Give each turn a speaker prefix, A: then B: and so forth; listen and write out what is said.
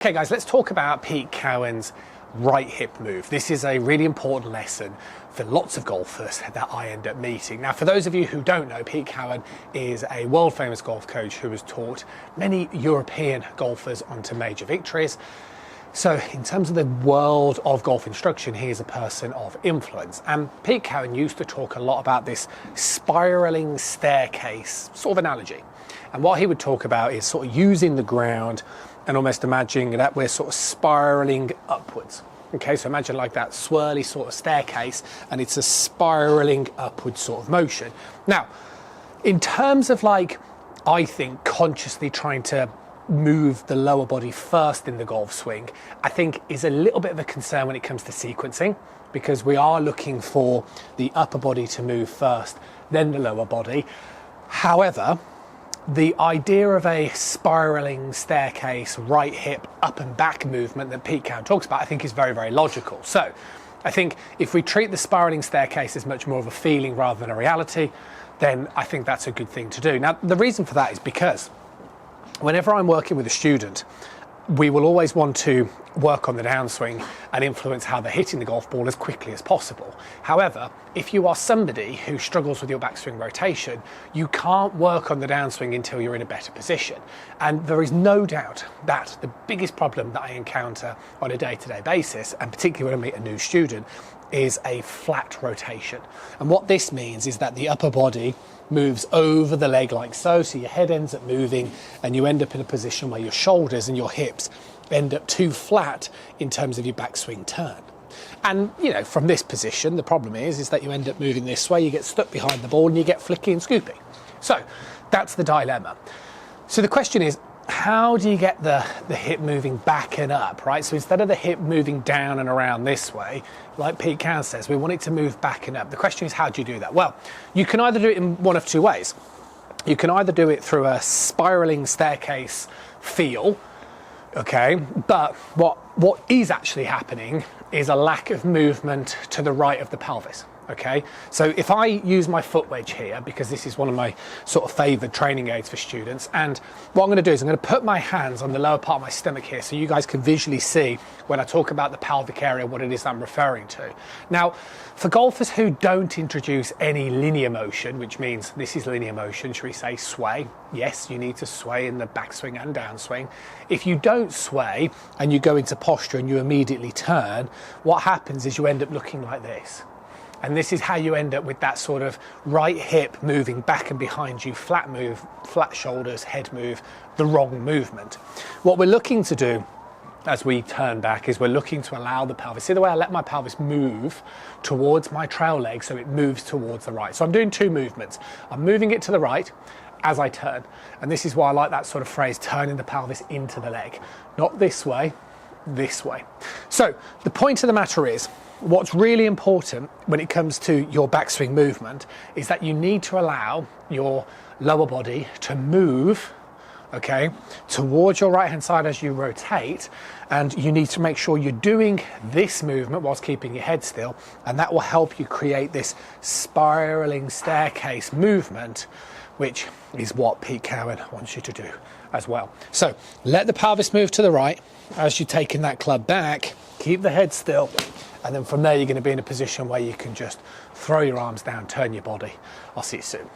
A: Okay guys, let's talk about Pete Cowen's right hip move. This is a really important lesson for lots of golfers that I end up meeting. Now, for those of you who don't know, Pete Cowen is a world famous golf coach who has taught many European golfers onto major victories. So in terms of the world of golf instruction, he is a person of influence. And Pete Cowen used to talk a lot about this spiraling staircase sort of analogy. And what he would talk about is sort of using the ground and almost imagining that we're sort of spiraling upwards. Okay, so imagine like that swirly sort of staircase, and it's a spiraling upward sort of motion. Now, in terms of like, I think consciously trying to move the lower body first in the golf swing, I think is a little bit of a concern when it comes to sequencing, because we are looking for the upper body to move first, then the lower body. However, the idea of a spiraling staircase, right hip, up and back movement that Pete Cowen talks about, I think is very, very logical. So I think if we treat the spiraling staircase as much more of a feeling rather than a reality, then I think that's a good thing to do. Now, the reason for that is because whenever I'm working with a student, we will always want to work on the downswing and influence how they're hitting the golf ball as quickly as possible. However, if you are somebody who struggles with your backswing rotation, you can't work on the downswing until you're in a better position. And there is no doubt that the biggest problem that I encounter on a day-to-day basis, and particularly when I meet a new student, is a flat rotation. And what this means is that the upper body moves over the leg like so your head ends up moving and you end up in a position where your shoulders and your hips end up too flat in terms of your backswing turn. And you know, from this position, the problem is that you end up moving this way, you get stuck behind the ball and you get flicky and scoopy. So that's the dilemma. So the question is, how do you get the hip moving back and up, right? So instead of the hip moving down and around this way, like Pete Cowen says, we want it to move back and up. The question is, how do you do that? Well, you can either do it in one of two ways. You can either do it through a spiraling staircase feel, okay? But what is actually happening is a lack of movement to the right of the pelvis. Okay, so if I use my foot wedge here, because this is one of my sort of favoured training aids for students, and what I'm going to do is I'm going to put my hands on the lower part of my stomach here so you guys can visually see when I talk about the pelvic area what it is I'm referring to. Now, for golfers who don't introduce any linear motion, which means this is linear motion, should we say sway? Yes, you need to sway in the backswing and downswing. If you don't sway and you go into posture and you immediately turn, what happens is you end up looking like this. And this is how you end up with that sort of right hip moving back and behind you, flat move, flat shoulders, head move, the wrong movement. What we're looking to do as we turn back is we're looking to allow the pelvis, see the way I let my pelvis move towards my trail leg so it moves towards the right. So I'm doing two movements. I'm moving it to the right as I turn. And this is why I like that sort of phrase, turning the pelvis into the leg. Not this way, this way. So the point of the matter is, what's really important when it comes to your backswing movement is that you need to allow your lower body to move, okay, towards your right hand side as you rotate, and you need to make sure you're doing this movement whilst keeping your head still, and that will help you create this spiraling staircase movement, which is what Pete Cowen wants you to do as well. So let the pelvis move to the right as you're taking that club back, keep the head still, and then from there you're going to be in a position where you can just throw your arms down, turn your body. I'll see you soon.